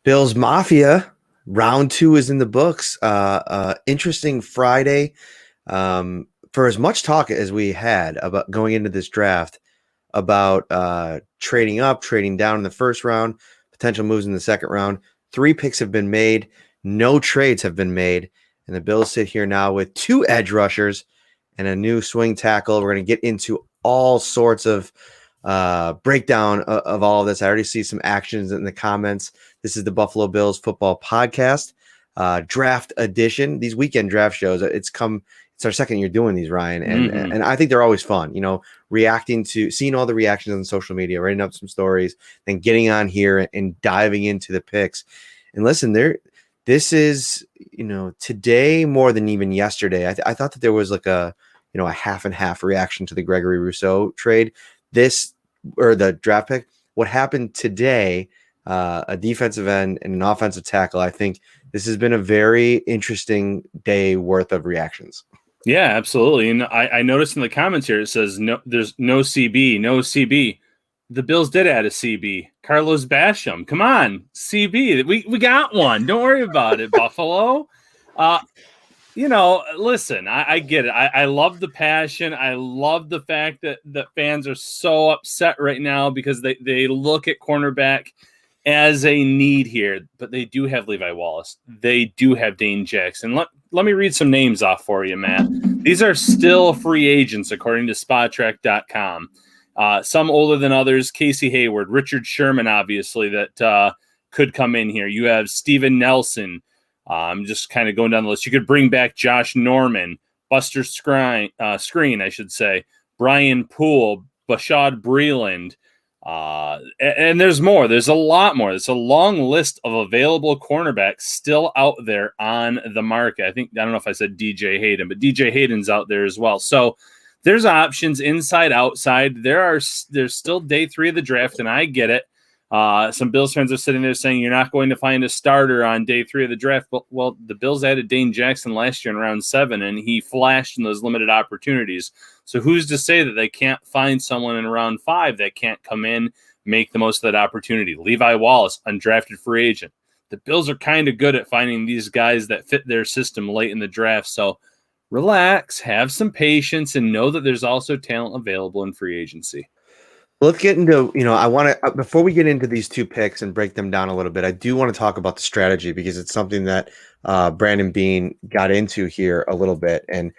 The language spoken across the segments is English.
Bills Mafia round 2 is in the books. Interesting Friday. For as much talk as we had about going into this draft about trading up, trading down in the first round, potential moves in the second round, 3 picks have been made. No trades have been made. And the Bills sit here now with 2 edge rushers and a new swing tackle. We're going to get into all sorts of breakdown of all of this. I already see some actions in the comments. This is the Buffalo Bills football podcast, draft edition. These weekend draft shows, it's our second year doing these, Ryan. And I think they're always fun, reacting to seeing all the reactions on social media, writing up some stories, then getting on here and diving into the picks. And listen, this is, today more than even yesterday. I thought that there was like a half and half reaction to the Gregory Rousseau trade. Or the draft pick. What happened today, a defensive end and an offensive tackle. I think this has been a very interesting day worth of reactions. Yeah, absolutely. And I noticed in the comments here, it says, no, there's no CB, no CB. The Bills did add a CB, Carlos Basham. Come on, CB. We got one. Don't worry about it, Buffalo. Listen, I get it. I love the passion. I love the fact that fans are so upset right now because they look at cornerback as a need here, but they do have Levi Wallace. They do have Dane Jackson. Let me read some names off for you, Matt. These are still free agents, according to SpotTrack.com. Some older than others. Casey Hayward, Richard Sherman, obviously, that could come in here. You have Steven Nelson. I'm just kind of going down the list. You could bring back Josh Norman, Buster Screen, I should say, Brian Poole, Bashad Breeland, and there's more. There's a lot more. There's a long list of available cornerbacks still out there on the market. I don't know if I said DJ Hayden, but DJ Hayden's out there as well. So there's options inside, outside. There's still day 3 of the draft, and I get it. Some Bills fans are sitting there saying you're not going to find a starter on day 3 of the draft. But, well, the Bills added Dane Jackson last year in round 7, and he flashed in those limited opportunities. So who's to say that they can't find someone in round 5 that can't come in, make the most of that opportunity? Levi Wallace, undrafted free agent. The Bills are kind of good at finding these guys that fit their system late in the draft. So relax, have some patience, and know that there's also talent available in free agency. Let's get into, I want to, before we get into these 2 picks and break them down a little bit, I do want to talk about the strategy because it's something that Brandon Beane got into here a little bit. And,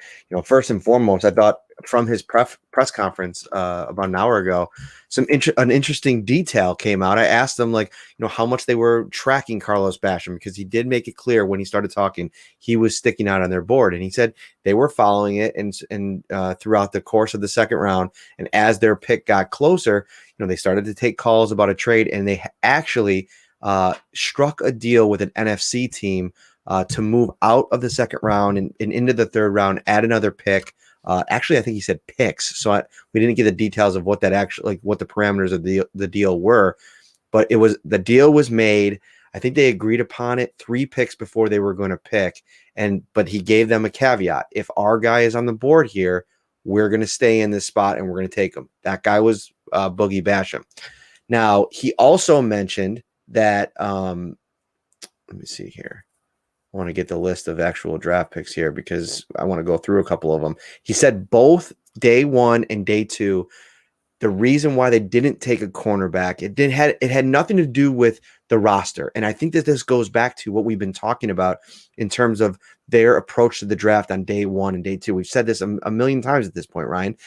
first and foremost, I thought from his press conference about an hour ago, an interesting detail came out. I asked them how much they were tracking Carlos Basham, because he did make it clear when he started talking, he was sticking out on their board. And he said they were following it and throughout the course of the second round. And as their pick got closer, they started to take calls about a trade, and they actually struck a deal with an NFC team to move out of the second round and into the third round, add another pick. Actually, I think he said picks. So we didn't get the details of what that actually, what the parameters of the deal were, but the deal was made. I think they agreed upon it 3 picks before they were going to pick. But he gave them a caveat. If our guy is on the board here, we're going to stay in this spot and we're going to take him. That guy was Boogie Basham. Now, he also mentioned that, let me see here. I want to get the list of actual draft picks here because I want to go through a couple of them. He said both day 1 and day 2, the reason why they didn't take a cornerback, it had nothing to do with the roster. And I think that this goes back to what we've been talking about in terms of their approach to the draft on day 1 and day 2. We've said this a million times at this point, Ryan.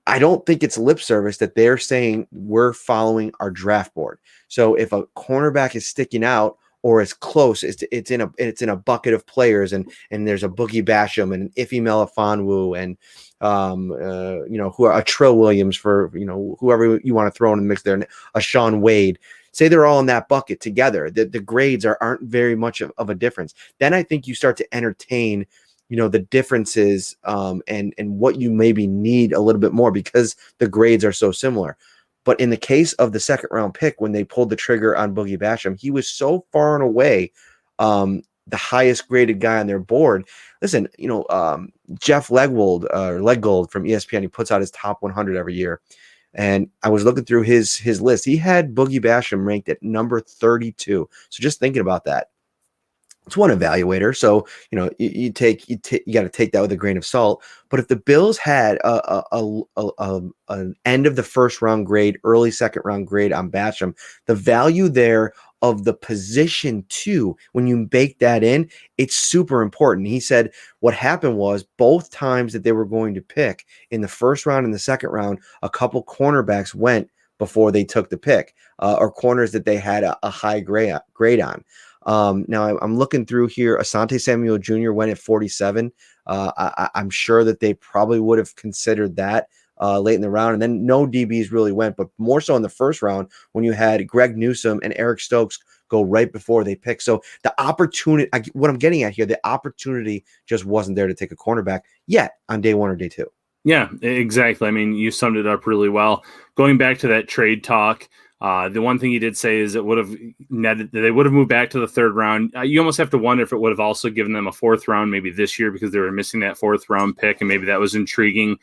I don't think it's lip service that they're saying we're following our draft board. So if a cornerback is sticking out, or it's close, it's in a bucket of players, and there's a Boogie Basham and an Ife Melifonwu and who are a Trill Williams for whoever you want to throw in the mix there, and a Sean Wade. Say they're all in that bucket together. The grades aren't very much of a difference. Then I think you start to entertain the differences and what you maybe need a little bit more because the grades are so similar. But in the case of the second round pick, when they pulled the trigger on Boogie Basham, he was so far and away the highest graded guy on their board. Listen, Jeff Leggold from ESPN, he puts out his top 100 every year. And I was looking through his list. He had Boogie Basham ranked at number 32. So just thinking about that, it's one evaluator, so you got to take that with a grain of salt. But if the Bills had an end of the first round grade, early second round grade on Basham, the value there of the position too, when you bake that in, it's super important. He said what happened was both times that they were going to pick in the first round and the second round, a couple cornerbacks went before they took the pick, or corners that they had a high grade on. Now I'm looking through here. Asante Samuel Jr. went at 47. I'm sure that they probably would have considered that late in the round. And then no DBs really went, but more so in the first round when you had Greg Newsome and Eric Stokes go right before they pick. So the opportunity, what I'm getting at here, the opportunity just wasn't there to take a cornerback yet on day one or day two. Yeah, exactly. I mean, you summed it up really well. Going back to that trade talk, the one thing he did say is it would have netted, they would have moved back to the third round. You almost have to wonder if it would have also given them a fourth round maybe this year because they were missing that fourth round pick, and maybe that was intriguing.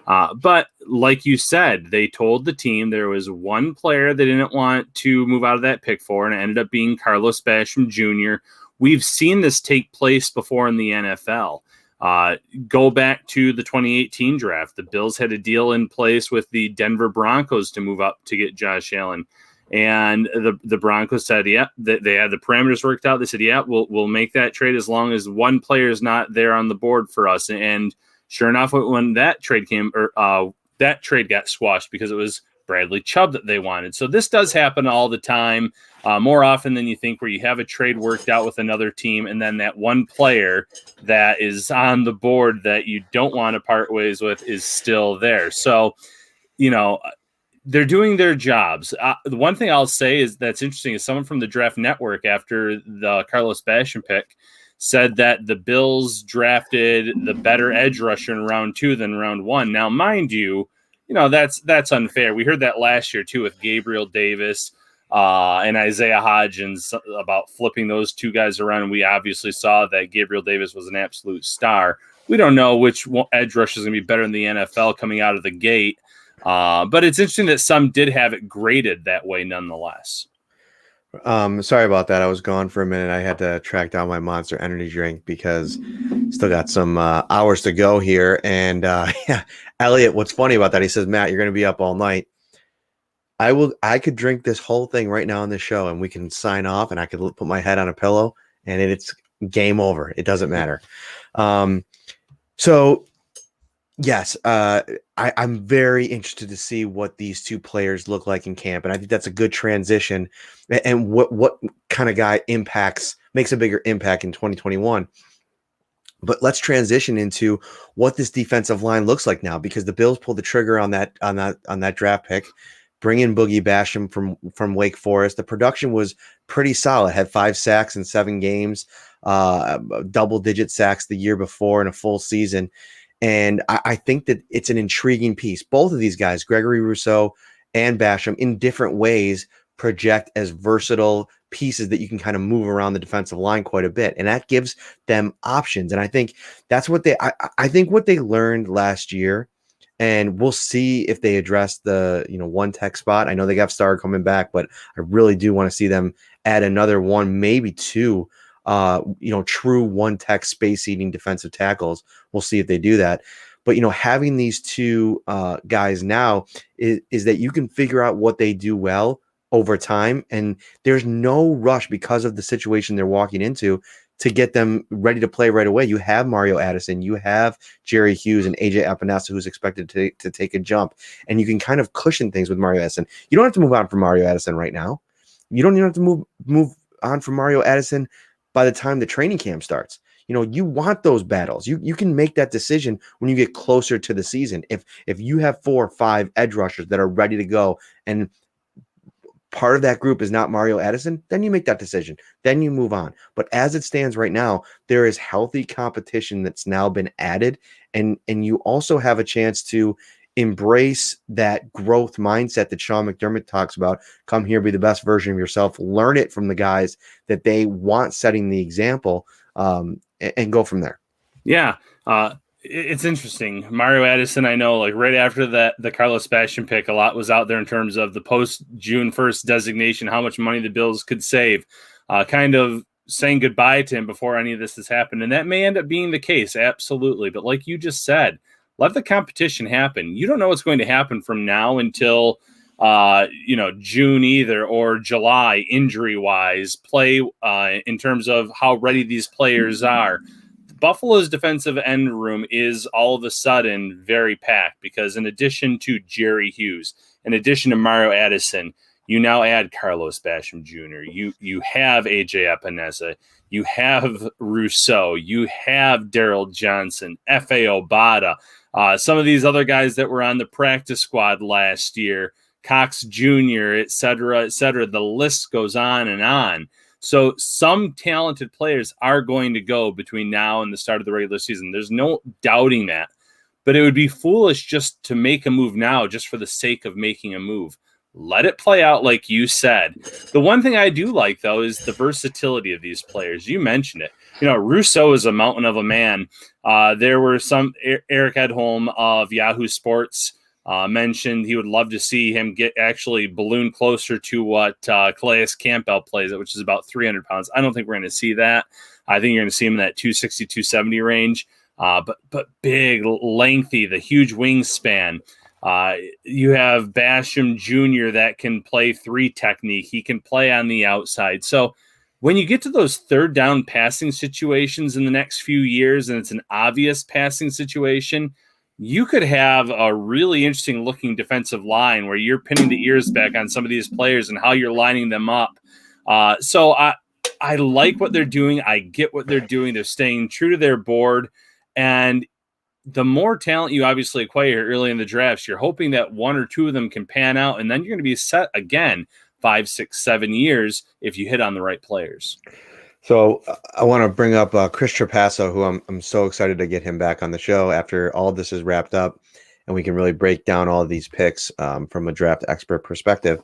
But like you said, they told the team there was one player they didn't want to move out of that pick for, and it ended up being Carlos Basham Jr. We've seen this take place before in the NFL. Go back to the 2018 draft. The Bills had a deal in place with the Denver Broncos to move up to get Josh Allen. And the Broncos said, yeah, they had the parameters worked out. They said, yeah, we'll make that trade as long as one player is not there on the board for us. And sure enough, when that trade came, or that trade got squashed because it was Bradley Chubb that they wanted. So this does happen all the time, more often than you think, where you have a trade worked out with another team, and then that one player that is on the board that you don't want to part ways with is still there. So, they're doing their jobs. The one thing I'll say is that's interesting is someone from the Draft Network after the Carlos Basham pick said that the Bills drafted the better edge rusher in round 2 than round 1. Now, mind you, that's unfair. We heard that last year too with Gabriel Davis and Isaiah Hodgins about flipping those two guys around. And we obviously saw that Gabriel Davis was an absolute star. We don't know which edge rusher is going to be better in the NFL coming out of the gate. But it's interesting that some did have it graded that way nonetheless. Sorry about that. I was gone for a minute. I had to track down my Monster Energy drink because still got some hours to go here. And yeah, Elliot, what's funny about that? He says, Matt, you're going to be up all night. I could drink this whole thing right now on this show, and we can sign off, and I could put my head on a pillow, and it's game over. It doesn't matter. So yes, I'm very interested to see what these two players look like in camp, and I think that's a good transition. And what kind of guy makes a bigger impact in 2021. But let's transition into what this defensive line looks like now, because the Bills pulled the trigger on that draft pick, bring in Boogie Basham from Wake Forest. The production was pretty solid. Had 5 sacks in 7 games, double-digit sacks the year before in a full season. And I think that it's an intriguing piece. Both of these guys, Gregory Rousseau and Basham, in different ways project as versatile pieces that you can kind of move around the defensive line quite a bit. And that gives them options. And I think that's what I think what they learned last year, and we'll see if they address the, one tech spot. I know they got Star coming back, but I really do want to see them add another one, maybe 2, true one tech space eating defensive tackles. We'll see if they do that. But, having these 2 guys now is that you can figure out what they do well over time. And there's no rush because of the situation they're walking into to get them ready to play right away. You have Mario Addison, you have Jerry Hughes and AJ Epinesa, who's expected to take a jump, and you can kind of cushion things with Mario Addison. You don't have to move on from Mario Addison right now. You don't even have to move on from Mario Addison by the time the training camp starts. You want those battles. You can make that decision when you get closer to the season. If you have 4 or 5 edge rushers that are ready to go, and part of that group is not Mario Addison, then you make that decision. Then you move on. But as it stands right now, there is healthy competition that's now been added. And you also have a chance to embrace that growth mindset that Sean McDermott talks about. Come here, be the best version of yourself, learn it from the guys that they want setting the example, and go from there. Yeah. it's interesting. Mario Addison, I know, like right after the Carlos Basham pick, a lot was out there in terms of the post June 1st designation, how much money the Bills could save, kind of saying goodbye to him before any of this has happened. And that may end up being the case, absolutely. But like you just said, let the competition happen. You don't know what's going to happen from now until June either, or July, injury wise, play in terms of how ready these players are. Buffalo's defensive end room is all of a sudden very packed because in addition to Jerry Hughes, in addition to Mario Addison, you now add Carlos Basham Jr. You have AJ Epinesa, you have Rousseau, you have Daryl Johnson, F.A. Obata, some of these other guys that were on the practice squad last year, Cox Jr., et cetera, et cetera. The list goes on and on. So some talented players are going to go between now and the start of the regular season. There's no doubting that. But it would be foolish just to make a move now just for the sake of making a move. Let it play out like you said. The one thing I do like, though, is the versatility of these players. You mentioned it. Rousseau is a mountain of a man. There were some Eric Edholm of Yahoo Sports mentioned he would love to see him get actually balloon closer to what Calais Campbell plays at, which is about 300 pounds. I don't think we're going to see that. I think you're going to see him in that 260, 270 range. But big, lengthy, the huge wingspan. You have Basham Jr. that can play 3 technique. He can play on the outside. So when you get to those third down passing situations in the next few years, and it's an obvious passing situation, you could have a really interesting looking defensive line where you're pinning the ears back on some of these players and how you're lining them up. So I like what they're doing. I get what they're doing. They're staying true to their board. And the more talent you obviously acquire early in the drafts, you're hoping that 1 or 2 of them can pan out, and then you're going to be set again 5, 6, 7 years if you hit on the right players. So I want to bring up Chris Trapasso, who I'm so excited to get him back on the show after all of this is wrapped up, and we can really break down all of these picks from a draft expert perspective.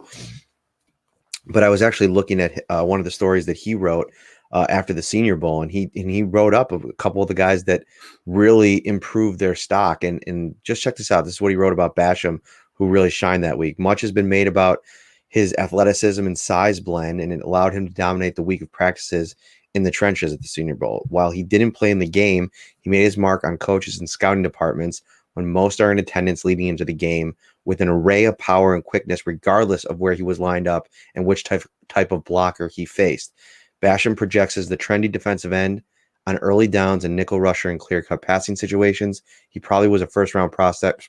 But I was actually looking at one of the stories that he wrote after the Senior Bowl, and he wrote up a couple of the guys that really improved their stock. And just check this out. This is what he wrote about Basham, who really shined that week. Much has been made about his athleticism and size blend, and it allowed him to dominate the week of practices in the trenches at the Senior Bowl. While he didn't play in the game, he made his mark on coaches and scouting departments when most are in attendance leading into the game with an array of power and quickness, regardless of where he was lined up and which type of blocker he faced. Basham projects as the trendy defensive end on early downs and nickel rusher in clear-cut passing situations. He probably was a first-round prospect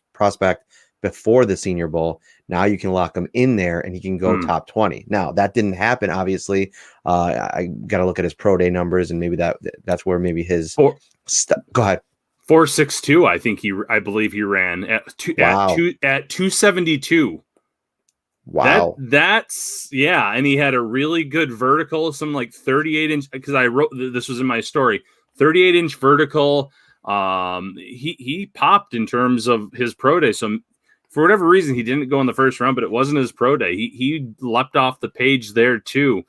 before the Senior Bowl. Now you can lock him in there and he can go top 20. Now that didn't happen, obviously. I got to look at his pro day numbers, and maybe that's where maybe his go ahead. 4.62, I believe he ran at 272. Wow. That's and he had a really good vertical, some like 38-inch, because I wrote this was in my story, 38-inch vertical. He popped in terms of his pro day. So for whatever reason, he didn't go in the first round, but it wasn't his pro day. He leapt off the page there too.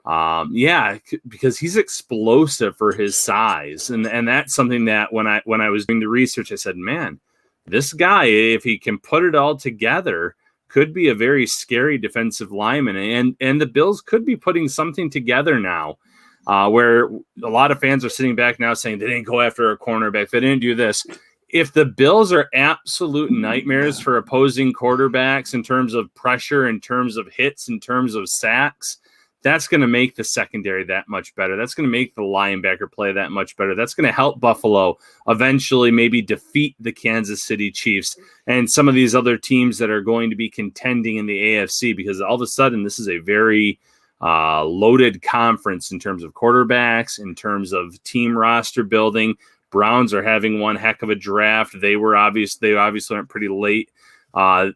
Because he's explosive for his size. And that's something that when I was doing the research, I said, man, this guy, if he can put it all together, could be a very scary defensive lineman. And the Bills could be putting something together now, where a lot of fans are sitting back now saying they didn't go after a cornerback. They didn't do this. If the Bills are absolute nightmares for opposing quarterbacks in terms of pressure, in terms of hits, in terms of sacks, that's going to make the secondary that much better. That's going to make the linebacker play that much better. That's going to help Buffalo eventually maybe defeat the Kansas City Chiefs and some of these other teams that are going to be contending in the AFC, because all of a sudden this is a very loaded conference in terms of quarterbacks, in terms of team roster building. Browns are having one heck of a draft. They obviously went pretty late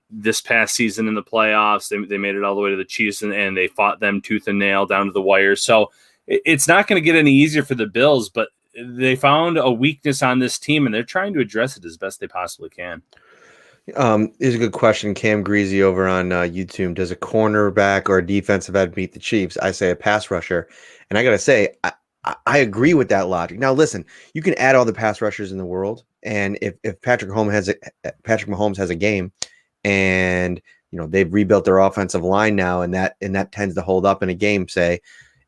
this past season in the playoffs. They made it all the way to the Chiefs, and they fought them tooth and nail down to the wire. So it's not going to get any easier for the Bills, but they found a weakness on this team, and they're trying to address it as best they possibly can. Here's a good question. Cam Greasy over on YouTube. Does a cornerback or a defensive end beat the Chiefs? I say a pass rusher. And I got to say, I agree with that logic. Now, listen, you can add all the pass rushers in the world, And if Patrick Mahomes has a game, and they've rebuilt their offensive line now, and that tends to hold up in a game, say,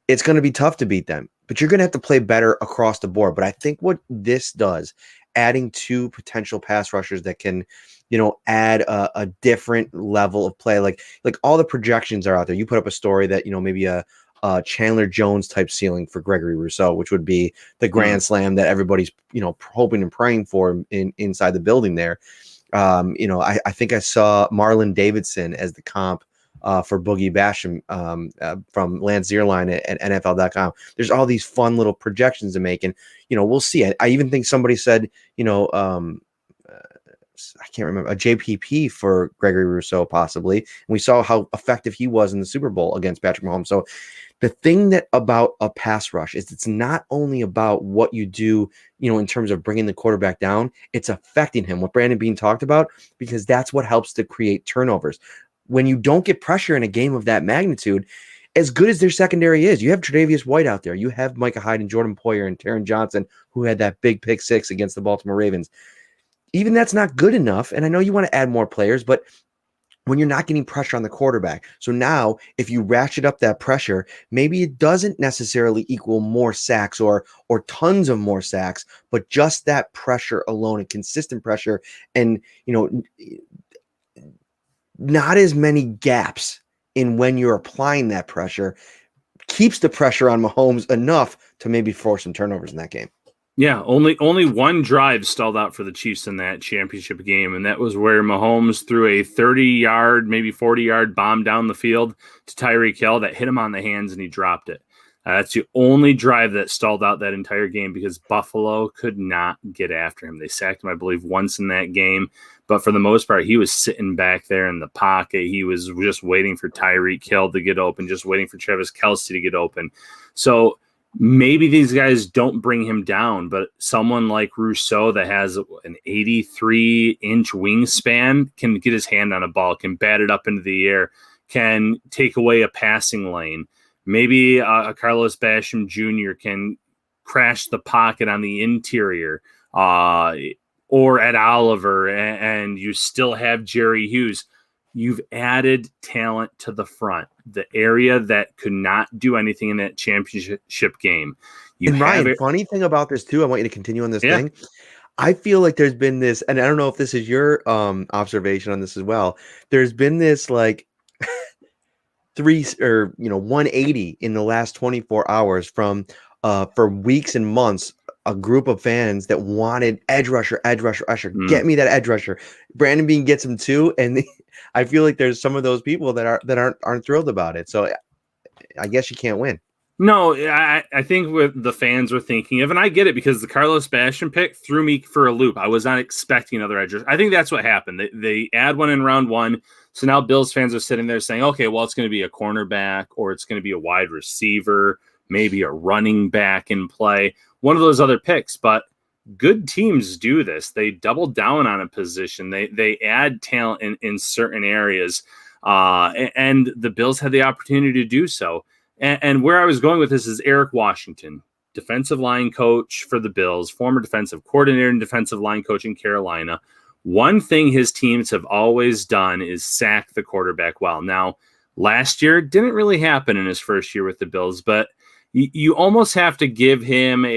it's going to be tough to beat them, but you're going to have to play better across the board. But I think what this does, adding two potential pass rushers that can, add a different level of play, like all the projections are out there. You put up a story that, maybe a Chandler Jones type ceiling for Gregory Rousseau, which would be the grand slam that everybody's, hoping and praying for inside the building there. I think I saw Marlon Davidson as the comp for Boogie Basham from Lance Zierlein at NFL.com. There's all these fun little projections to make, and we'll see. I even think somebody said, I can't remember, a JPP for Gregory Rousseau possibly, and we saw how effective he was in the Super Bowl against Patrick Mahomes. So the thing that about a pass rush is it's not only about what you do, in terms of bringing the quarterback down, it's affecting him, what Brandon Beane talked about, because that's what helps to create turnovers. When you don't get pressure in a game of that magnitude, as good as their secondary is, you have Tre'Davious White out there, you have Micah Hyde and Jordan Poyer and Taron Johnson, who had that big pick six against the Baltimore Ravens. Even that's not good enough. And I know you want to add more players, but when you're not getting pressure on the quarterback. So now if you ratchet up that pressure, maybe it doesn't necessarily equal more sacks or tons of more sacks, but just that pressure alone and consistent pressure, and, not as many gaps in when you're applying that pressure, keeps the pressure on Mahomes enough to maybe force some turnovers in that game. Yeah, only one drive stalled out for the Chiefs in that championship game, and that was where Mahomes threw a 30-yard, maybe 40-yard bomb down the field to Tyreek Hill that hit him on the hands, and he dropped it. That's the only drive that stalled out that entire game because Buffalo could not get after him. They sacked him, I believe, once in that game, but for the most part, he was sitting back there in the pocket. He was just waiting for Tyreek Hill to get open, just waiting for Travis Kelce to get open. So maybe these guys don't bring him down, but someone like Rousseau that has an 83-inch wingspan can get his hand on a ball, can bat it up into the air, can take away a passing lane. Maybe a Carlos Basham Jr. can crash the pocket on the interior, or at Oliver, and you still have Jerry Hughes. You've added talent to the front, the area that could not do anything in that championship game. And Ryan, funny thing about this too, I want you to continue on this thing. I feel like there's been this, and I don't know if this is your observation on this as well. There's been this like 180 in the last 24 hours from for weeks and months, a group of fans that wanted edge rusher. Get me that edge rusher. Brandon Beane gets him too, and I feel like there's some of those people that aren't thrilled about it. So I guess you can't win. No, I think what the fans were thinking of, and I get it because the Carlos Basham pick threw me for a loop. I was not expecting another edge rusher. I think that's what happened. They add one in round one. So now Bills fans are sitting there saying, okay, well, it's going to be a cornerback, or it's going to be a wide receiver, maybe a running back in play, one of those other picks. But good teams do this. They double down on a position. They add talent in certain areas, and the Bills had the opportunity to do so. And where I was going with this is Eric Washington, defensive line coach for the Bills, former defensive coordinator and defensive line coach in Carolina. One thing his teams have always done is sack the quarterback well. Now, last year didn't really happen in his first year with the Bills, but you almost have to give him put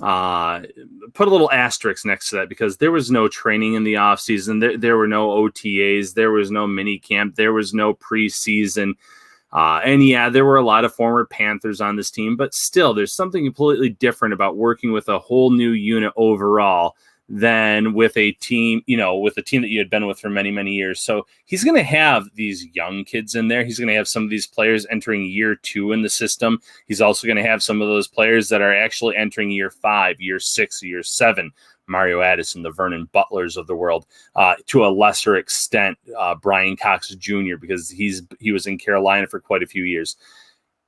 a little asterisk next to that because there was no training in the offseason. There were no OTAs. There was no mini camp. There was no preseason. And yeah, there were a lot of former Panthers on this team, but still there's something completely different about working with a whole new unit overall than with a team, with a team that you had been with for many, many years. So he's going to have these young kids in there. He's going to have some of these players entering year 2 in the system. He's also going to have some of those players that are actually entering year 5, year 6, year 7. Mario Addison, the Vernon Butlers of the world, to a lesser extent, Brian Cox Jr., because he was in Carolina for quite a few years.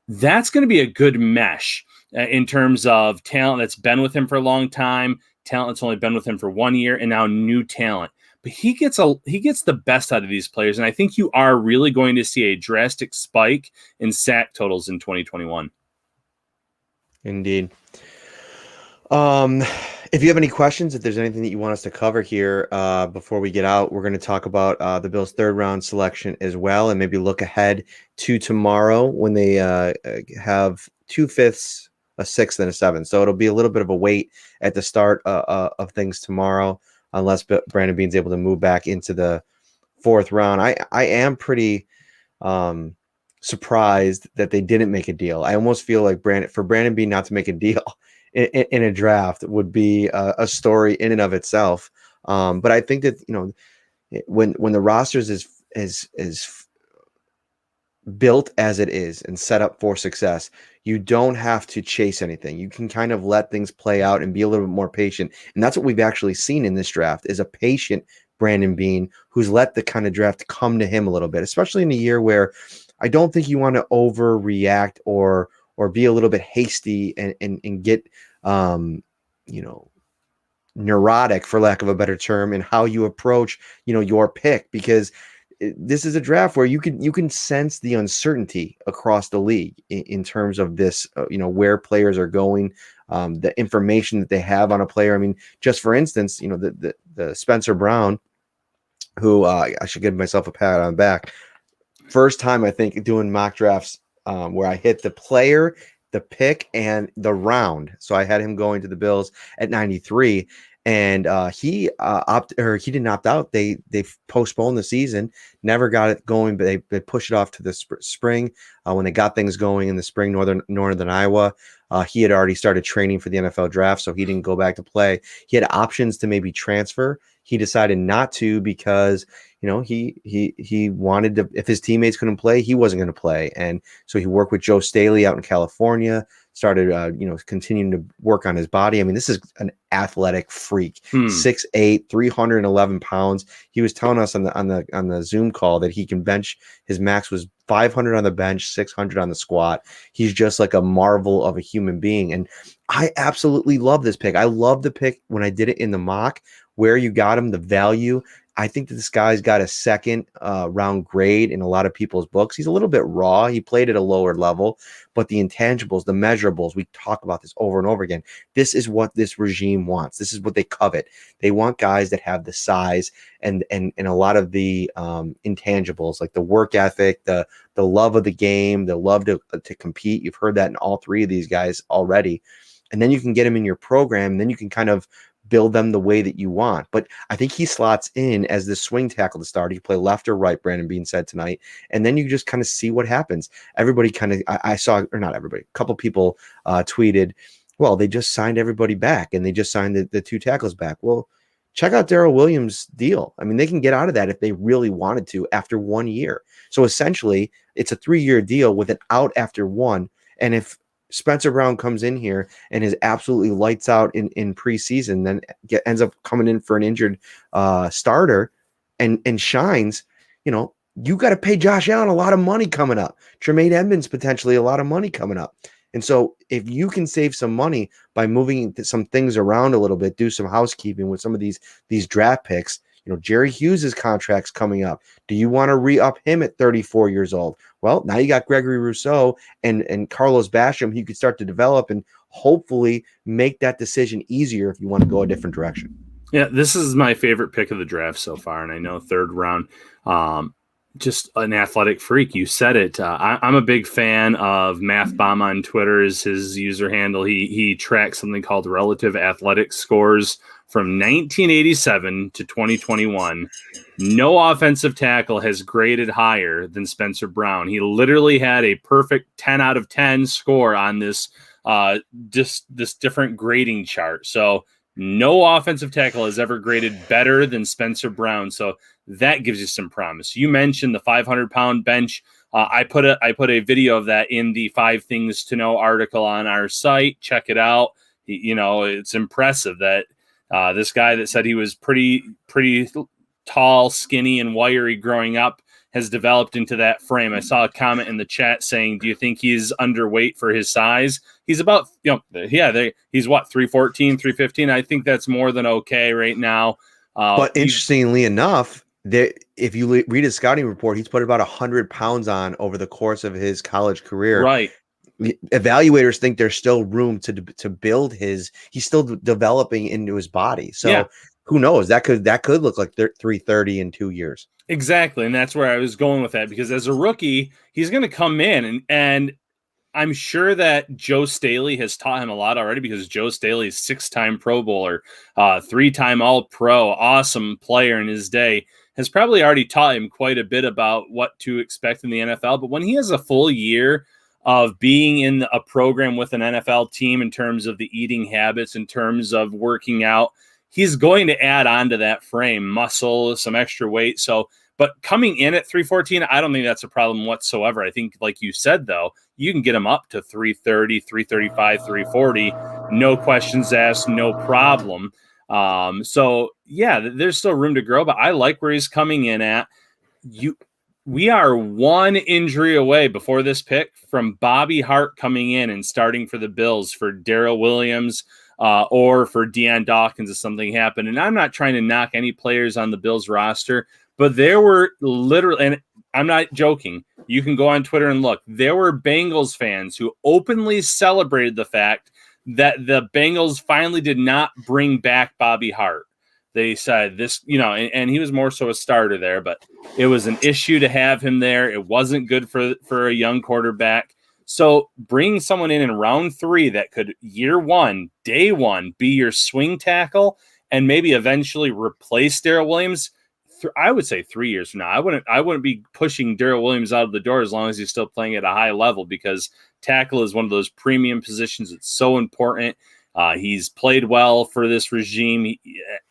That's going to be a good mesh in terms of talent that's been with him for a long time, talent that's only been with him for 1 year, and now new talent. But he gets the best out of these players, and I think you are really going to see a drastic spike in sack totals in 2021. Indeed. If you have any questions, if there's anything that you want us to cover here before we get out, we're going to talk about the Bills' third round selection as well, and maybe look ahead to tomorrow when they have 2/5, a sixth, and a seventh. So it'll be a little bit of a wait at the start of things tomorrow, unless Brandon Beane's able to move back into the fourth round. I am pretty surprised that they didn't make a deal. I almost feel like Brandon Beane not to make a deal in a draft would be a story in and of itself. But I think that when the rosters is built as it is and set up for success, you don't have to chase anything. You can kind of let things play out and be a little bit more patient. And that's what we've actually seen in this draft is a patient Brandon Beane who's let the kind of draft come to him a little bit, especially in a year where I don't think you want to overreact or be a little bit hasty and get neurotic, for lack of a better term, in how you approach your pick, because this is a draft where you can sense the uncertainty across the league in terms of this, where players are going, the information that they have on a player. I mean, just for instance, the Spencer Brown, who I should give myself a pat on the back. First time I think doing mock drafts where I hit the player, the pick, and the round. So I had him going to the Bills at 93, and he didn't opt out. They postponed the season, never got it going, but they pushed it off to the spring when they got things going in the spring. Northern Iowa. He had already started training for the NFL draft, so he didn't go back to play. He had options to maybe transfer. He decided not to because he wanted to. If his teammates couldn't play, he wasn't going to play, and so he worked with Joe Staley out in California. Started continuing to work on his body. I mean, this is an athletic freak, 6'8", 311 pounds. He was telling us on the Zoom call that he can bench. His max was 500 on the bench, 600 on the squat. He's just like a marvel of a human being, and I absolutely love this pick. I love the pick when I did it in the mock, where you got him, the value. I think that this guy's got a second round grade in a lot of people's books. He's a little bit raw. He played at a lower level, but the intangibles, the measurables, we talk about this over and over again. This is what this regime wants. This is what they covet. They want guys that have the size and a lot of the intangibles, like the work ethic, the love of the game, the love to compete. You've heard that in all three of these guys already. And then you can get them in your program, and then you can kind of build them the way that you want. But I think he slots in as the swing tackle to start. He can play left or right, Brandon Beane said tonight. And then you just kind of see what happens. Everybody kind of, I saw, or not everybody, a couple people tweeted, well, they just signed everybody back and they just signed the two tackles back. Well, check out Darrell Williams' deal. I mean, they can get out of that if they really wanted to after 1 year. So essentially, it's a 3-year deal with an out after one. And if Spencer Brown comes in here and is absolutely lights out in preseason, then ends up coming in for an injured starter and shines, you got to pay Josh Allen a lot of money coming up. Tremaine Edmonds potentially a lot of money coming up. And so if you can save some money by moving some things around a little bit, do some housekeeping with some of these draft picks. Jerry Hughes' contract's coming up. Do you want to re-up him at 34 years old? Well, now you got Gregory Rousseau and Carlos Basham. You could start to develop and hopefully make that decision easier if you want to go a different direction. Yeah, this is my favorite pick of the draft so far, and I know third round, just an athletic freak. You said it. I'm a big fan of Math Bomb on Twitter is his user handle. He tracks something called relative athletic scores from 1987 to 2021. No offensive tackle has graded higher than Spencer Brown. He literally had a perfect 10 out of 10 score on this this different grading chart. So no offensive tackle has ever graded better than Spencer Brown. So that gives you some promise. You mentioned the 500-pound bench. I put a video of that in the 5 Things to Know article on our site. Check it out. It's impressive that this guy that said he was pretty tall, skinny, and wiry growing up has developed into that frame. I saw a comment in the chat saying, do you think he's underweight for his size? He's about, he's what, 314, 315? I think that's more than okay right now. But interestingly enough, if you read his scouting report, he's put about 100 pounds on over the course of his college career. Right. the evaluators think there's still room to build he's still developing into his body. So Yeah. who knows? That could look like 330 in 2 years. Exactly. And that's where I was going with that, because as a rookie, he's going to come in and I'm sure that Joe Staley has taught him a lot already, because Joe Staley is 6-time Pro Bowler, 3-time All-Pro, awesome player in his day, has probably already taught him quite a bit about what to expect in the NFL. But when he has a full year of being in a program with an NFL team, in terms of the eating habits, in terms of working out, he's going to add on to that frame, muscle, some extra weight. So, but coming in at 314, I don't think that's a problem whatsoever. I think, like you said, though, you can get him up to 330, 335, 340, no questions asked, no problem. So yeah, there's still room to grow, but I like where he's coming in at. We are one injury away before this pick from Bobby Hart coming in and starting for the Bills for Darrell Williams, or for Deion Dawkins if something happened. And I'm not trying to knock any players on the Bills roster, but there were literally, and I'm not joking, you can go on Twitter and look, there were Bengals fans who openly celebrated the fact that the Bengals finally did not bring back Bobby Hart. They said this, and he was more so a starter there, but it was an issue to have him there. It wasn't good for a young quarterback. So bringing someone in round 3 that could year 1, day 1, be your swing tackle and maybe eventually replace Darrell Williams, I would say 3 years from now. I wouldn't be pushing Darrell Williams out of the door as long as he's still playing at a high level, because tackle is one of those premium positions. It's so important. He's played well for this regime.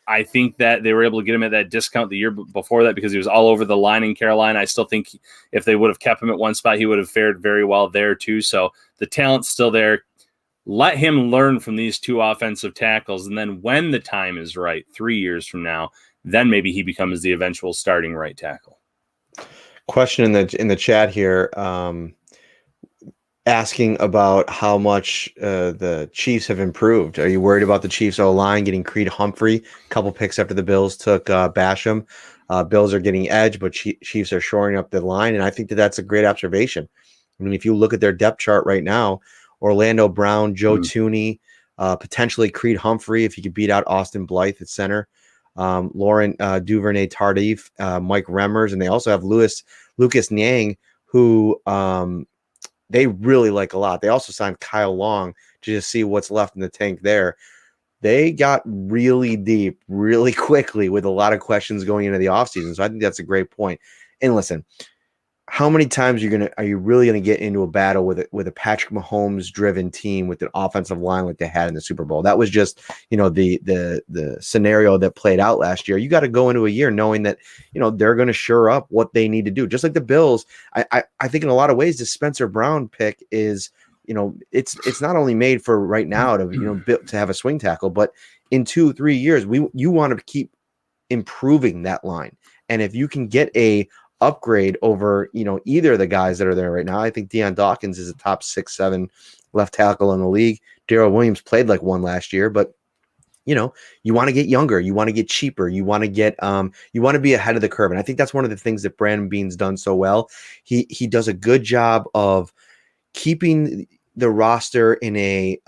I think that they were able to get him at that discount the year before that because he was all over the line in Carolina. I still think if they would have kept him at one spot, he would have fared very well there too. So the talent's still there. Let him learn from these 2 offensive tackles. And then when the time is right, 3 years from now, then maybe he becomes the eventual starting right tackle. Question in the chat here, asking about how much the Chiefs have improved. Are you worried about the Chiefs O-line getting Creed Humphrey a couple picks after the Bills took Basham? Bills are getting edge, but Chiefs are shoring up the line, and I think that's a great observation. I mean, if you look at their depth chart right now, Orlando Brown, Joe Thuney, potentially Creed Humphrey if he could beat out Austin Blythe at center, Lauren Duvernay-Tardif, Mike Remmers, and they also have Lucas Niang, who they really like a lot. They also signed Kyle Long to just see what's left in the tank there. They got really deep really quickly with a lot of questions going into the offseason. So I think that's a great point. And listen, how many times are you really gonna get into a battle with a Patrick Mahomes driven team with an offensive line like they had in the Super Bowl? That was just the scenario that played out last year. You got to go into a year knowing that they're going to shore up what they need to do. Just like the Bills, I think in a lot of ways the Spencer Brown pick is it's not only made for right now to have a swing tackle, but in 2-3 years you want to keep improving that line. And if you can get a upgrade over either of the guys that are there right now, I think Deion Dawkins is a top 6-7 left tackle in the league. Darrell Williams played like one last year, but you want to get younger, you want to get cheaper, you want to get you want to be ahead of the curve. And I think that's one of the things that Brandon Beane's done so well. He does a good job of keeping the roster in a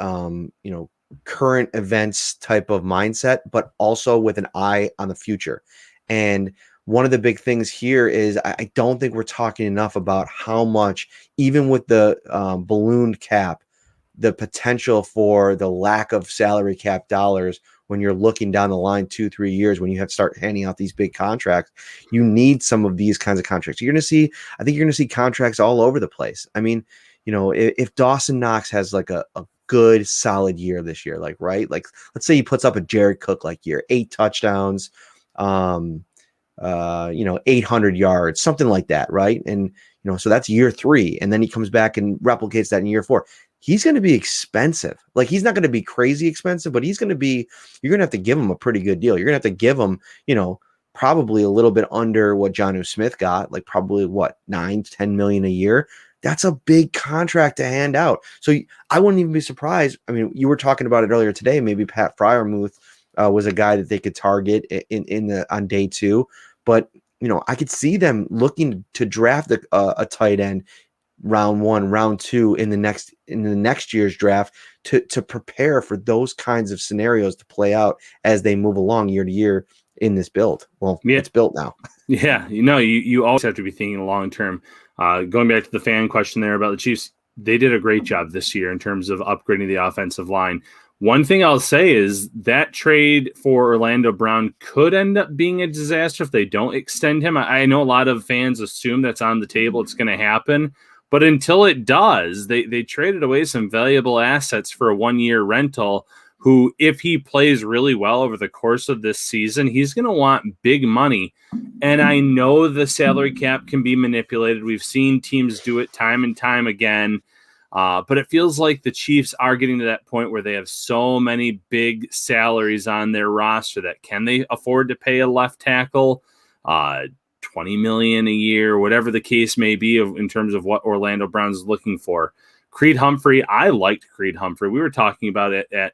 current events type of mindset, but also with an eye on the future. And one of the big things here is I don't think we're talking enough about how much, even with the ballooned cap, the potential for the lack of salary cap dollars when you're looking down the line 2-3 years, when you have to start handing out these big contracts, you need some of these kinds of contracts. I think you're going to see contracts all over the place. I mean, if Dawson Knox has like a good solid year this year, right? Like let's say he puts up a Jared Cook like year, 8 touchdowns, 800 yards, something like that, right? And so that's year 3, and then he comes back and replicates that in year 4. He's going to be expensive. Like he's not going to be crazy expensive, but you're going to have to give him a pretty good deal. You're going to have to give him, probably a little bit under what Jonnu Smith got, like probably $9-10 million a year. That's a big contract to hand out. So I wouldn't even be surprised. I mean, you were talking about it earlier today. Maybe Pat Freiermuth was a guy that they could target on day 2. But I could see them looking to draft a tight end round 1, round 2 in the next year's draft to prepare for those kinds of scenarios to play out as they move along year to year in this build. Well, Yeah. it's built now. Yeah, you always have to be thinking long term. Going back to the fan question there about the Chiefs, they did a great job this year in terms of upgrading the offensive line. One thing I'll say is that trade for Orlando Brown could end up being a disaster if they don't extend him. I know a lot of fans assume that's on the table. It's going to happen. But until it does, they traded away some valuable assets for a 1-year rental who, if he plays really well over the course of this season, he's going to want big money. And I know the salary cap can be manipulated. We've seen teams do it time and time again. But it feels like the Chiefs are getting to that point where they have so many big salaries on their roster that can they afford to pay a left tackle $20 million a year, whatever the case may be in terms of what Orlando Brown's looking for. Creed Humphrey, I liked Creed Humphrey. We were talking about it at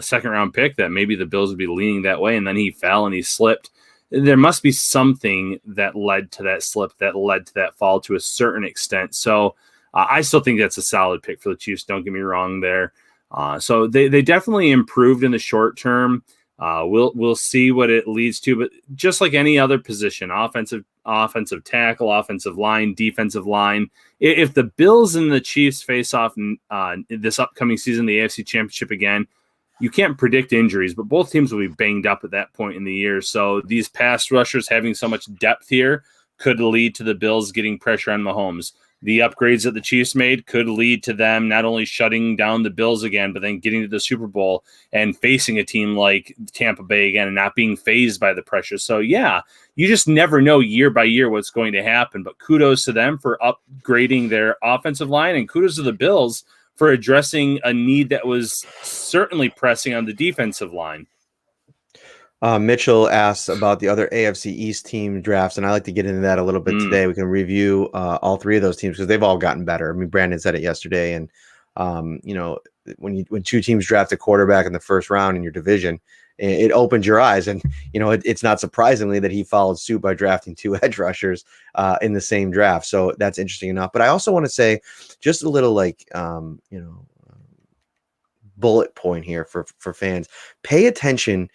second round pick that maybe the Bills would be leaning that way, and then he fell and he slipped. There must be something that led to that slip, that led to that fall to a certain extent. So I still think that's a solid pick for the Chiefs. Don't get me wrong there. So they definitely improved in the short term. We'll see what it leads to, but just like any other position, offensive tackle, offensive line, defensive line, if the Bills and the Chiefs face off this upcoming season, the AFC Championship again, you can't predict injuries, but both teams will be banged up at that point in the year. So these pass rushers having so much depth here could lead to the Bills getting pressure on Mahomes. The upgrades that the Chiefs made could lead to them not only shutting down the Bills again, but then getting to the Super Bowl and facing a team like Tampa Bay again and not being fazed by the pressure. So, yeah, you just never know year by year what's going to happen. But kudos to them for upgrading their offensive line, and kudos to the Bills for addressing a need that was certainly pressing on the defensive line. Mitchell asks about the other AFC East team drafts, and I like to get into that a little bit today. We can review all three of those teams because they've all gotten better. I mean, Brandon said it yesterday, and when two teams draft a quarterback in the first round in your division, it opens your eyes. And it's not surprisingly that he followed suit by drafting 2 edge rushers in the same draft. So that's interesting enough. But I also want to say just a little bullet point here for fans. Pay attention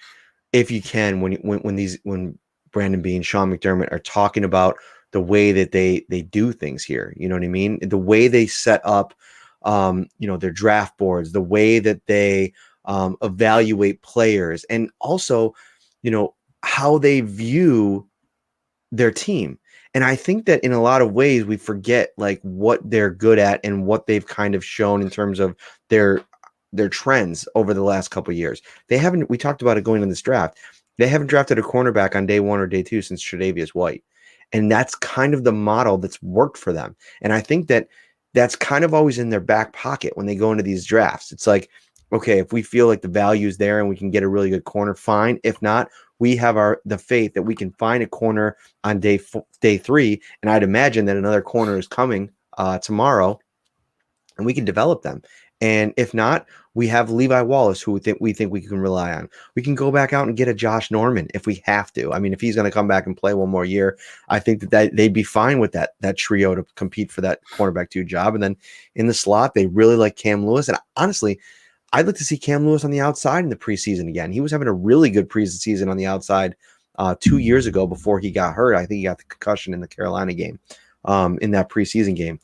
if you can when Brandon Beane, Sean McDermott are talking about the way that they do things here. You know what I mean? The way they set up their draft boards, the way that they evaluate players, and also how they view their team. And I think that in a lot of ways we forget like what they're good at and what they've kind of shown in terms of their trends over the last couple of years. We talked about it going in this draft. They haven't drafted a cornerback on day 1 or day 2 since Tre'Davious White. And that's kind of the model that's worked for them. And I think that that's kind of always in their back pocket when they go into these drafts. It's like, okay, if we feel like the value is there and we can get a really good corner, fine. If not, we have the faith that we can find a corner on day 3. And I'd imagine that another corner is coming tomorrow, and we can develop them. And if not, we have Levi Wallace, who we think we can rely on. We can go back out and get a Josh Norman if we have to. I mean, if he's going to come back and play one more year, I think that they'd be fine with that trio to compete for that cornerback 2 job. And then in the slot, they really like Cam Lewis. And honestly, I'd like to see Cam Lewis on the outside in the preseason again. He was having a really good preseason on the outside 2 years ago before he got hurt. I think he got the concussion in the Carolina game, in that preseason game.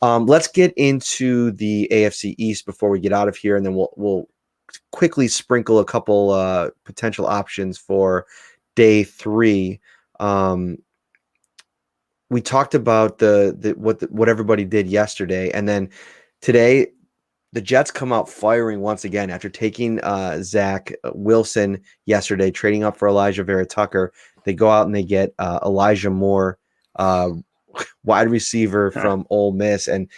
Let's get into the AFC East before we get out of here, and then we'll quickly sprinkle a couple potential options for day 3. We talked about what everybody did yesterday, and then today the Jets come out firing once again after taking Zach Wilson yesterday, trading up for Elijah Vera Tucker. They go out and they get Elijah Moore, wide receiver from Ole Miss. And,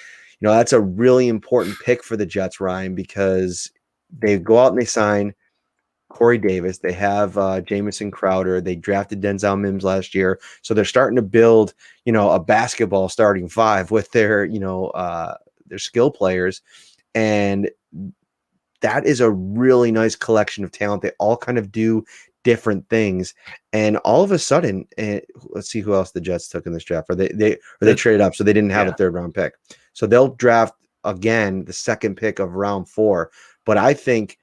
that's a really important pick for the Jets, Ryan, because they go out and they sign Corey Davis. They have Jamison Crowder. They drafted Denzel Mims last year. So they're starting to build, a basketball starting 5 with their skill players. And that is a really nice collection of talent. They all kind of do different things. And all of a sudden, let's see who else the Jets took in this draft. Or they traded up, so they didn't have a third round pick. So they'll draft again the second pick of round 4. But I think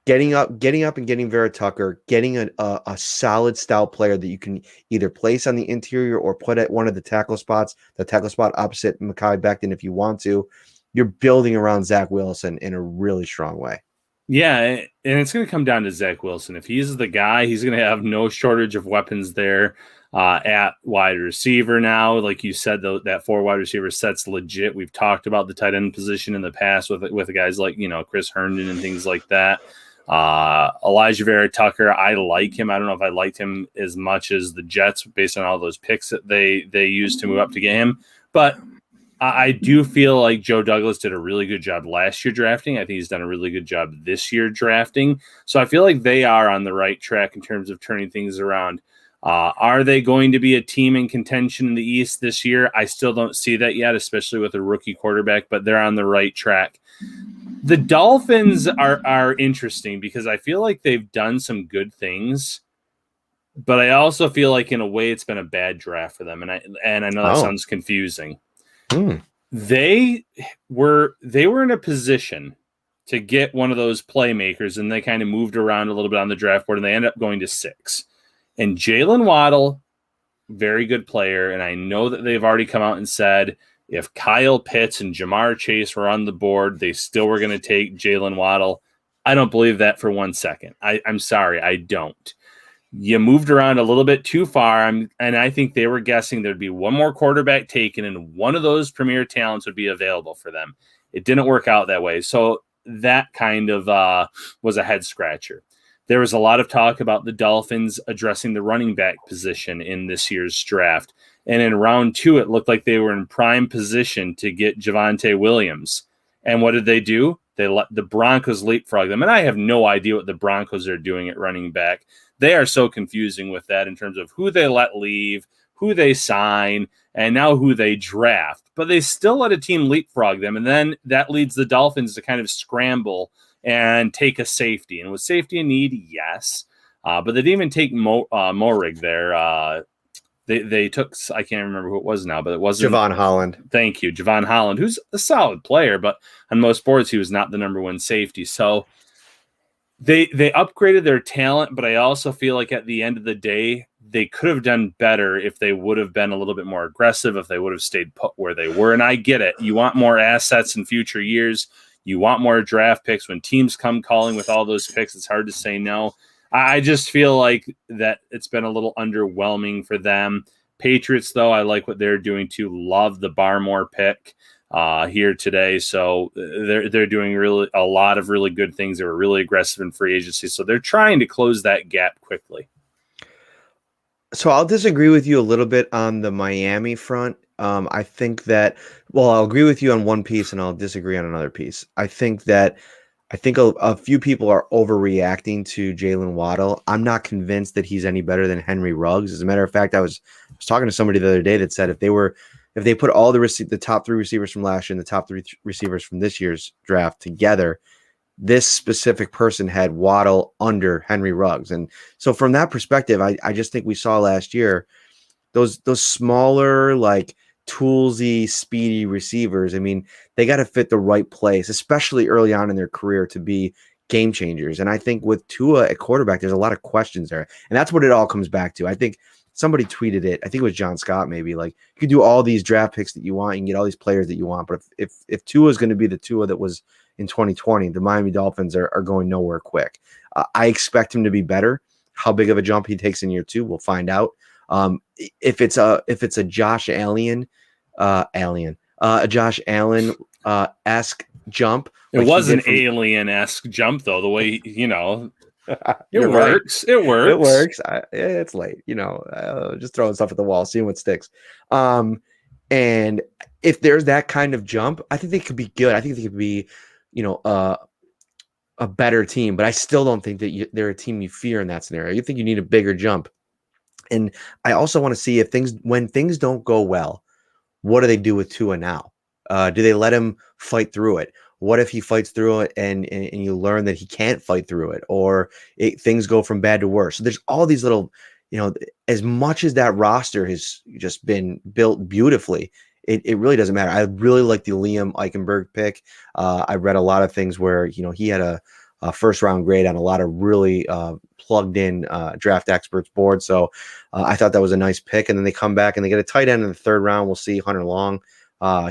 getting up and getting Vera Tucker, getting a solid stout player that you can either place on the interior or put at one of the tackle spot opposite Mekhi Becton if you want to, you're building around Zach Wilson in a really strong way. Yeah, and it's going to come down to Zach Wilson. If he's the guy, he's going to have no shortage of weapons there at wide receiver now. Like you said, that 4 wide receiver set's legit. We've talked about the tight end position in the past with guys like, Chris Herndon and things like that. Elijah Vera Tucker, I like him. I don't know if I liked him as much as the Jets based on all those picks that they used to move up to get him. But I do feel like Joe Douglas did a really good job last year drafting. I think he's done a really good job this year drafting. So I feel like they are on the right track in terms of turning things around. Are they going to be a team in contention in the East this year? I still don't see that yet, especially with a rookie quarterback, but they're on the right track. The Dolphins are interesting because I feel like they've done some good things, but I also feel like in a way it's been a bad draft for them. And I know that sounds confusing. They were in a position to get one of those playmakers, and they kind of moved around a little bit on the draft board, and they ended up going to 6. And Jalen Waddle, very good player, and I know that they've already come out and said if Kyle Pitts and Jamar Chase were on the board, they still were going to take Jalen Waddle. I don't believe that for 1 second. I'm sorry, I don't. You moved around a little bit too far, and I think they were guessing there'd be one more quarterback taken, and one of those premier talents would be available for them. It didn't work out that way, so that kind of was a head-scratcher. There was a lot of talk about the Dolphins addressing the running back position in this year's draft, and in round 2, it looked like they were in prime position to get Javonte Williams. And what did they do? They let the Broncos leapfrog them, and I have no idea what the Broncos are doing at running back. They are so confusing with that in terms of who they let leave, who they sign, and now who they draft. But they still let a team leapfrog them, and then that leads the Dolphins to kind of scramble and take a safety. And was safety a need? Yes. But they didn't even take Morig there. They took, I can't remember who it was now, but it wasn't Javon Holland. Thank you. Javon Holland, who's a solid player, but on most boards, he was not the number 1 safety. So they upgraded their talent, but I also feel like at the end of the day, they could have done better if they would have been a little bit more aggressive, if they would have stayed put where they were. And I get it. You want more assets in future years. You want more draft picks. When teams come calling with all those picks, it's hard to say no. I just feel like that it's been a little underwhelming for them. Patriots, though, I like what they're doing too. Love the Barmore pick here today. So they're doing really a lot of really good things. They were really aggressive in free agency. So they're trying to close that gap quickly. So I'll disagree with you a little bit on the Miami front. I think that, well, I'll agree with you on one piece and I'll disagree on another piece. I think a few people are overreacting to Jalen Waddle. I'm not convinced that he's any better than Henry Ruggs. As a matter of fact, I was talking to somebody the other day that said if they put all the top 3 receivers from last year and the top 3 receivers from this year's draft together, this specific person had Waddle under Henry Ruggs. And so from that perspective, I just think we saw last year those smaller, like toolsy, speedy receivers. I mean, they got to fit the right place, especially early on in their career, to be game changers. And I think with Tua at quarterback, there's a lot of questions there. And that's what it all comes back to. I think somebody tweeted it. I think it was John Scott, maybe, like, you can do all these draft picks that you want. You can get all these players that you want. But if Tua is going to be the Tua that was in 2020, the Miami Dolphins are going nowhere quick. I expect him to be better. How big of a jump he takes in year 2, we'll find out. If it's a Josh Allen, a Josh Allen esque jump, it was an alien-esque jump, though. The way it works. Right. It works. It's late, just throwing stuff at the wall, seeing what sticks. And if there's that kind of jump, I think they could be good. I think they could be, a better team. But I still don't think that they're a team you fear in that scenario. You think you need a bigger jump. And I also want to see when things don't go well, what do they do with Tua now? Do they let him fight through it? what if he fights through it and you learn that he can't fight through it, or things go from bad to worse. So there's all these little, as much as that roster has just been built beautifully, it really doesn't matter. I really like the Liam Eichenberg pick. I read a lot of things where, he had a first round grade on a lot of really plugged in draft experts board. So I thought that was a nice pick. And then they come back and they get a tight end in the third round. We'll see Hunter Long.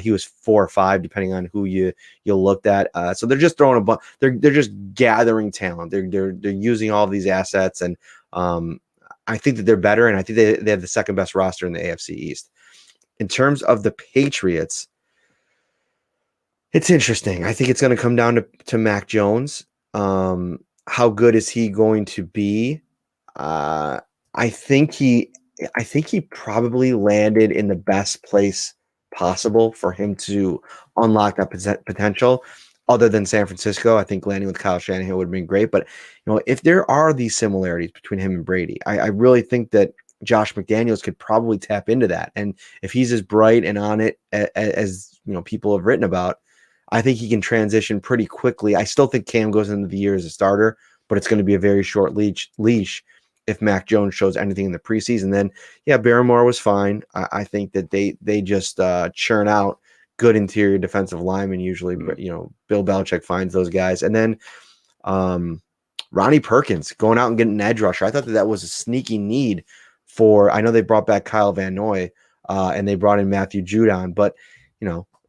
He was 4 or 5, depending on who you looked at. So they're just throwing a bunch. They're just gathering talent. They're using all of these assets, and I think that they're better. And I think they have the second best roster in the AFC East. In terms of the Patriots, it's interesting. I think it's going to come down to Mac Jones. How good is he going to be? I think he probably landed in the best place possible for him to unlock that potential. Other than San Francisco, I think landing with Kyle Shanahan would have been great. But if there are these similarities between him and Brady, I really think that Josh McDaniels could probably tap into that. And if he's as bright and on it as people have written about, I think he can transition pretty quickly. I still think Cam goes into the year as a starter, but it's going to be a very short leash if Mac Jones shows anything in the preseason. Then, yeah, Barrymore was fine. I think that they just churn out good interior defensive linemen usually. But Bill Belichick finds those guys. And then Ronnie Perkins going out and getting an edge rusher. I thought that was a sneaky need for. I know they brought back Kyle Van Noy and they brought in Matthew Judon, but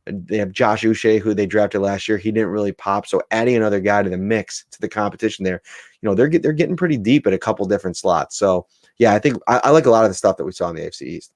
they have Josh Uche, who they drafted last year. He didn't really pop. So adding another guy to the mix, to the competition there, they're getting pretty deep at a couple different slots. So, yeah, I think I like a lot of the stuff that we saw in the AFC East.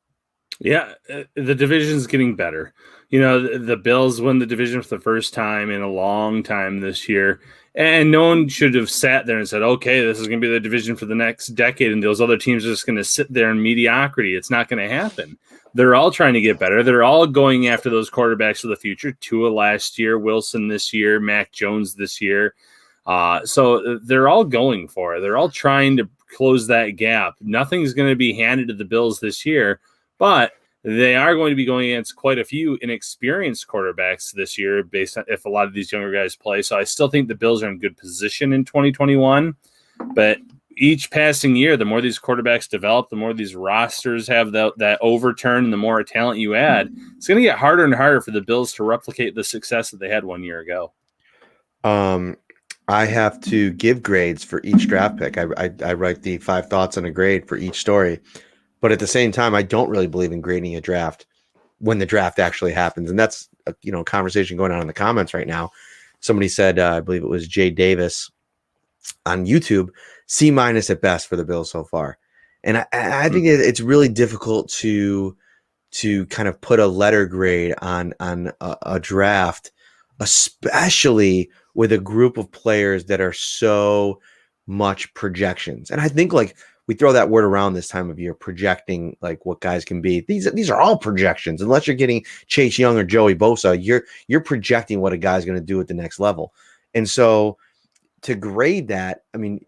Yeah, the division's getting better. The Bills won the division for the first time in a long time this year. And no one should have sat there and said, okay, this is going to be the division for the next decade, and those other teams are just going to sit there in mediocrity. It's not going to happen. They're all trying to get better. They're all going after those quarterbacks of the future. Tua last year, Wilson this year, Mac Jones this year. So they're all going for it. They're all trying to close that gap. Nothing's going to be handed to the Bills this year, but they are going to be going against quite a few inexperienced quarterbacks this year based on if a lot of these younger guys play. So I still think the Bills are in good position in 2021. But each passing year, the more these quarterbacks develop, the more these rosters have that overturn, and the more talent you add, it's going to get harder and harder for the Bills to replicate the success that they had 1 year ago. I have to give grades for each draft pick. I write the 5 thoughts on a grade for each story. But at the same time, I don't really believe in grading a draft when the draft actually happens. And that's a conversation going on in the comments right now. Somebody said, I believe it was Jay Davis on YouTube, C- at best for the Bills so far. And I think it's really difficult to kind of put a letter grade on a draft, especially with a group of players that are so much projections. And I think we throw that word around this time of year, projecting what guys can be. These are all projections. Unless you're getting Chase Young or Joey Bosa, you're projecting what a guy's going to do at the next level. And so to grade that, I mean,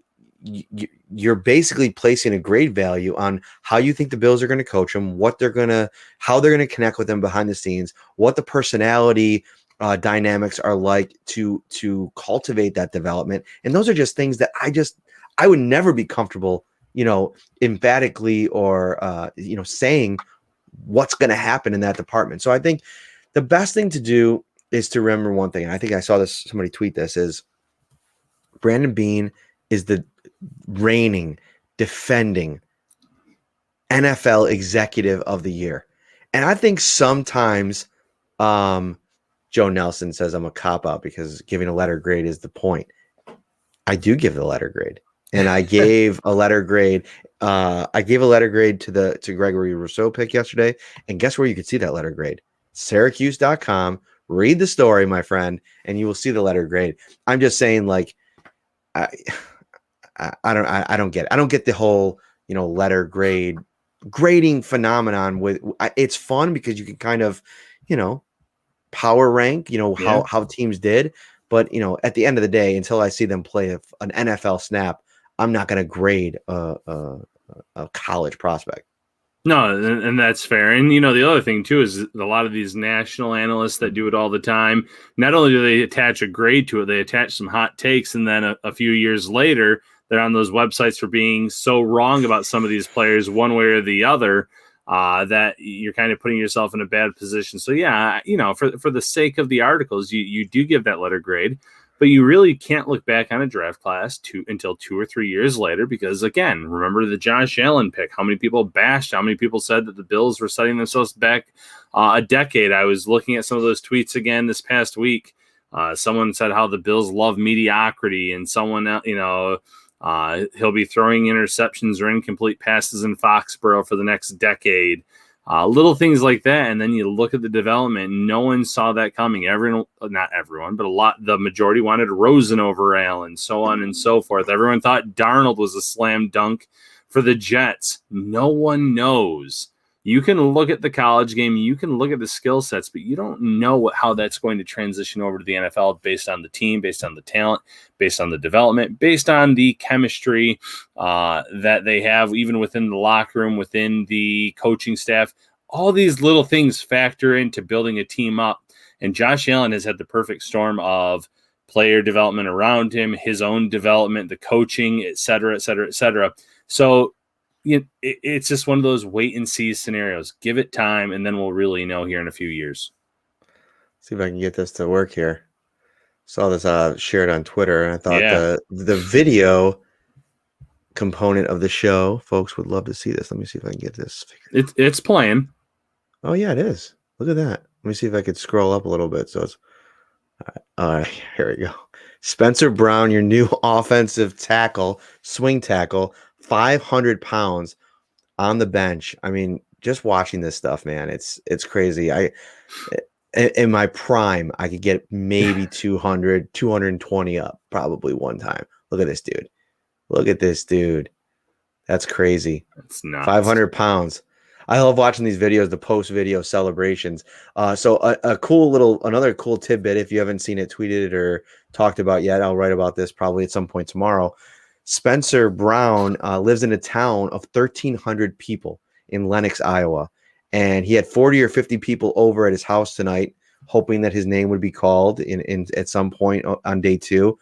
you're basically placing a grade value on how you think the Bills are going to coach them, how they're going to connect with them behind the scenes, what the personality dynamics are like to cultivate that development. And those are just things that I would never be comfortable emphatically or, saying what's going to happen in that department. So I think the best thing to do is to remember one thing. And I think I saw somebody tweet this, is Brandon Beane is the reigning, defending NFL executive of the year. And I think sometimes Joe Nelson says I'm a cop-out because giving a letter grade is the point. I do give the letter grade. And I gave a letter grade. I gave a letter grade to Gregory Rousseau pick yesterday. And guess where you could see that letter grade? Syracuse.com. Read the story, my friend, and you will see the letter grade. I'm just saying, I don't get it. I don't get the whole letter grade grading phenomenon. It's fun because you can kind of power rank how teams did. But at the end of the day, until I see them play an NFL snap, I'm not going to grade a college prospect. No, and that's fair. And, the other thing, too, is a lot of these national analysts that do it all the time, not only do they attach a grade to it, they attach some hot takes. And then a few years later, they're on those websites for being so wrong about some of these players one way or the other that you're kind of putting yourself in a bad position. So, yeah, for the sake of the articles, you do give that letter grade. But you really can't look back on a draft class until 2 or 3 years later because, again, remember the Josh Allen pick. How many people bashed? How many people said that the Bills were setting themselves back a decade? I was looking at some of those tweets again this past week. Someone said how the Bills love mediocrity, and someone, he'll be throwing interceptions or incomplete passes in Foxborough for the next decade. Little things like that, and then you look at the development. No one saw that coming. Not everyone, but the majority wanted Rosen over Allen, so on and so forth. Everyone thought Darnold was a slam dunk for the Jets. No one knows. You can look at the college game, you can look at the skill sets, but you don't know how that's going to transition over to the NFL based on the team, based on the talent, based on the development, based on the chemistry that they have, even within the locker room, within the coaching staff. All these little things factor into building a team up. And Josh Allen has had the perfect storm of player development around him, his own development, the coaching, et cetera, et cetera, et cetera. So, it's just one of those wait and see scenarios. Give it time, and then we'll really know here in a few years. See if I can get this to work here. Saw this shared on Twitter, and I thought the video component of the show, folks would love to see this. Let me see if I can get this figured out. It's playing. Oh yeah, it is. Look at that. Let me see if I could scroll up a little bit. So it's all right. Here we go. Spencer Brown, your new offensive tackle, swing tackle, 500 pounds on the bench. I mean, just watching this stuff, man, it's crazy. In my prime, I could get maybe 200, 220 up probably one time. Look at this dude. Look at this dude. That's crazy. That's nuts. 500 pounds. I love watching these videos, the post-video celebrations. So another cool tidbit, if you haven't seen it tweeted or talked about yet, I'll write about this probably at some point tomorrow. Spencer Brown lives in a town of 1,300 people in Lenox, Iowa. And he had 40 or 50 people over at his house tonight, hoping that his name would be called in at some point on day 2.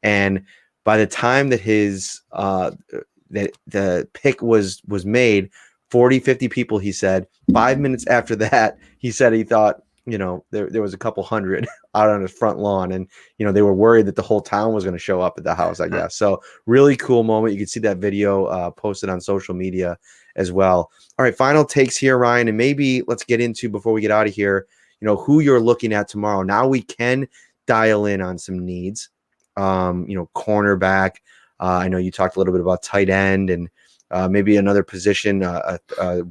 And by the time that that the pick was made, 40, 50 people, he said. 5 minutes after that, he said he thought, there was a couple hundred out on his front lawn, and they were worried that the whole town was going to show up at the house, I guess. So really cool moment. You can see that video posted on social media as well. All right, final takes here, Ryan, and maybe let's get into, before we get out of here, who you're looking at tomorrow. Now we can dial in on some needs. Cornerback. I know you talked a little bit about tight end and maybe another position,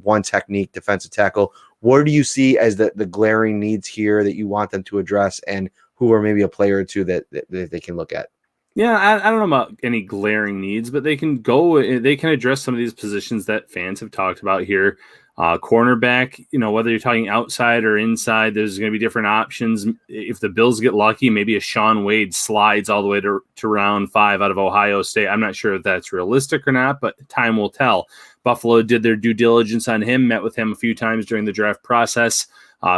one technique, defensive tackle. What do you see as the glaring needs here that you want them to address, and who are maybe a player or two that they can look at? Yeah, I don't know about any glaring needs, but they can address some of these positions that fans have talked about here. Cornerback, whether you're talking outside or inside, there's going to be different options. If the Bills get lucky, maybe a Shaun Wade slides all the way to round 5 out of Ohio State. I'm not sure if that's realistic or not, but time will tell. Buffalo did their due diligence on him, met with him a few times during the draft process.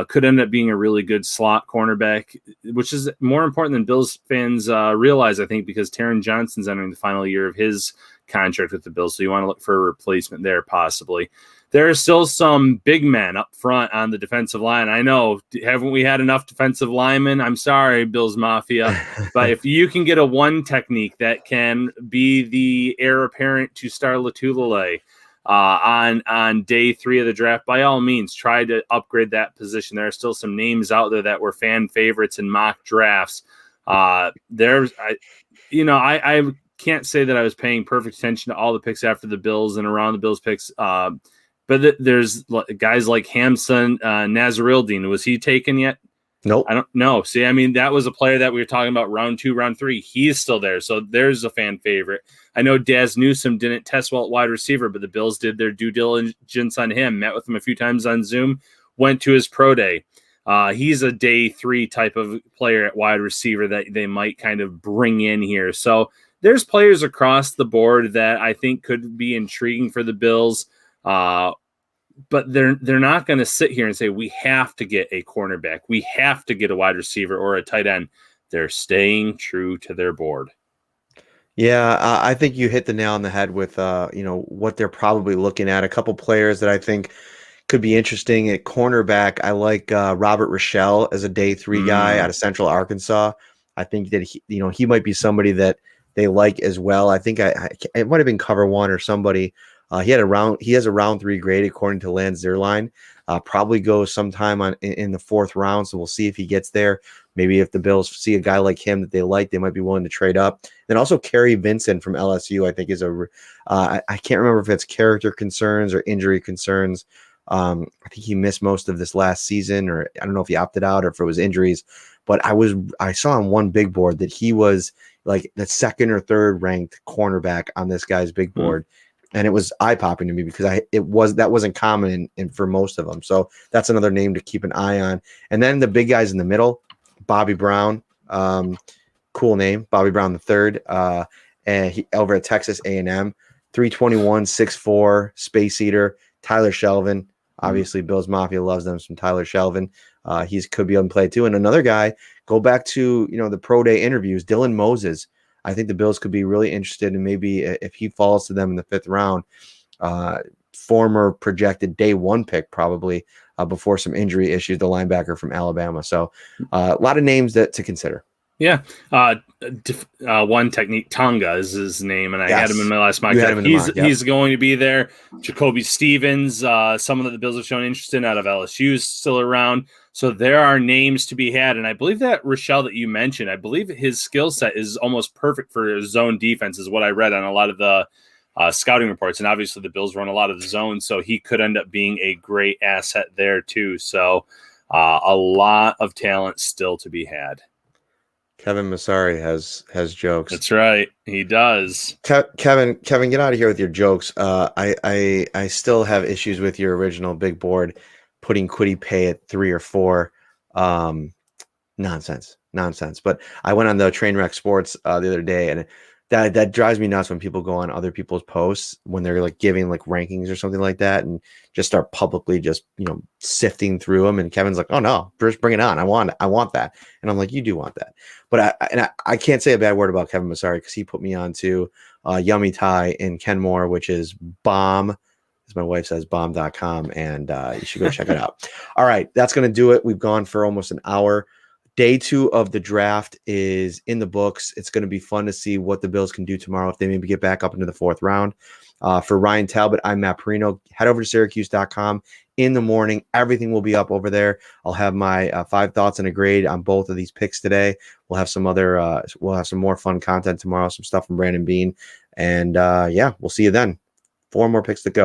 Could end up being a really good slot cornerback, which is more important than Bills fans realize, I think, because Taron Johnson's entering the final year of his contract with the Bills. So you want to look for a replacement there, possibly. There are still some big men up front on the defensive line. I know, haven't we had enough defensive linemen? I'm sorry, Bills Mafia. But if you can get a one technique that can be the heir apparent to Star Lotulelei on day 3 of the draft, by all means, try to upgrade that position. There are still some names out there that were fan favorites in mock drafts. I can't say that I was paying perfect attention to all the picks after the Bills and around the Bills picks. But there's guys like Hamson, Nazarildine. Was he taken yet? Nope. I don't know. See, I mean, that was a player that we were talking about round 2, round 3. He's still there. So there's a fan favorite. I know Daz Newsome didn't test well at wide receiver, but the Bills did their due diligence on him, met with him a few times on Zoom, went to his pro day. He's a day 3 type of player at wide receiver that they might kind of bring in here. So there's players across the board that I think could be intriguing for the Bills. but they're not going to sit here and say we have to get a cornerback, we have to get a wide receiver or a tight end. They're staying true to their board. Yeah, I think you hit the nail on the head with what they're probably looking at. A couple players that I think could be interesting at cornerback. I like Robert Rochelle as a day 3 guy out of Central Arkansas. I think that he might be somebody that they like as well. I think it might have been Cover One or somebody. He has a round 3 grade according to Lance Zierlein. Probably goes sometime in the 4th round. So we'll see if he gets there. Maybe if the Bills see a guy like him that they like, they might be willing to trade up. Then also Kerry Vincent from LSU, I think is I can't remember if it's character concerns or injury concerns. I think he missed most of this last season, or I don't know if he opted out or if it was injuries. But I saw on one big board that he was like the 2nd or 3rd ranked cornerback on this guy's big board. And it was eye-popping to me because that wasn't common in for most of them. So that's another name to keep an eye on. And then the big guys in the middle, Bobby Brown, cool name, Bobby Brown III, and he over at Texas A&M, 321, 6'4", space eater. Tyler Shelvin, obviously Bills Mafia loves them. Some Tyler Shelvin, could be on play too. And another guy, go back to the pro day interviews, Dylan Moses. I think the Bills could be really interested in maybe if he falls to them in the 5th round, former projected day 1 pick probably before some injury issues, the linebacker from Alabama. So a lot of names to consider. Yeah. One technique, Tonga is his name, and I had him in my last mock draft. He's going to be there. Jacoby Stevens, someone that the Bills have shown interest in out of LSU, is still around. So there are names to be had. And I believe that Rochelle that you mentioned, I believe his skill set is almost perfect for zone defense, is what I read on a lot of the scouting reports. And obviously the Bills run a lot of the zones, so he could end up being a great asset there too. So a lot of talent still to be had. Kevin Massari has jokes. That's right, he does. Kevin, get out of here with your jokes. I still have issues with your original big board putting Kwity Paye at 3 or 4. Nonsense. But I went on the Trainwreck Sports the other day, and that drives me nuts when people go on other people's posts when they're like giving like rankings or something like that and just start publicly just sifting through them. And Kevin's like, "Oh no, Bruce, bring it on! I want that." And I'm like, "You do want that," but I can't say a bad word about Kevin Massari because he put me on to Yummy Thai in Kenmore, which is bomb, as my wife says, bomb.com, and you should go check it out. All right, that's gonna do it. We've gone for almost an hour. Day 2 of the draft is in the books. It's going to be fun to see what the Bills can do tomorrow if they maybe get back up into the 4th round. For Ryan Talbot, I'm Matt Parrino. Head over to Syracuse.com in the morning. Everything will be up over there. I'll have my 5 thoughts and a grade on both of these picks today. We'll have some more fun content tomorrow, some stuff from Brandon Beane. And we'll see you then. 4 more picks to go.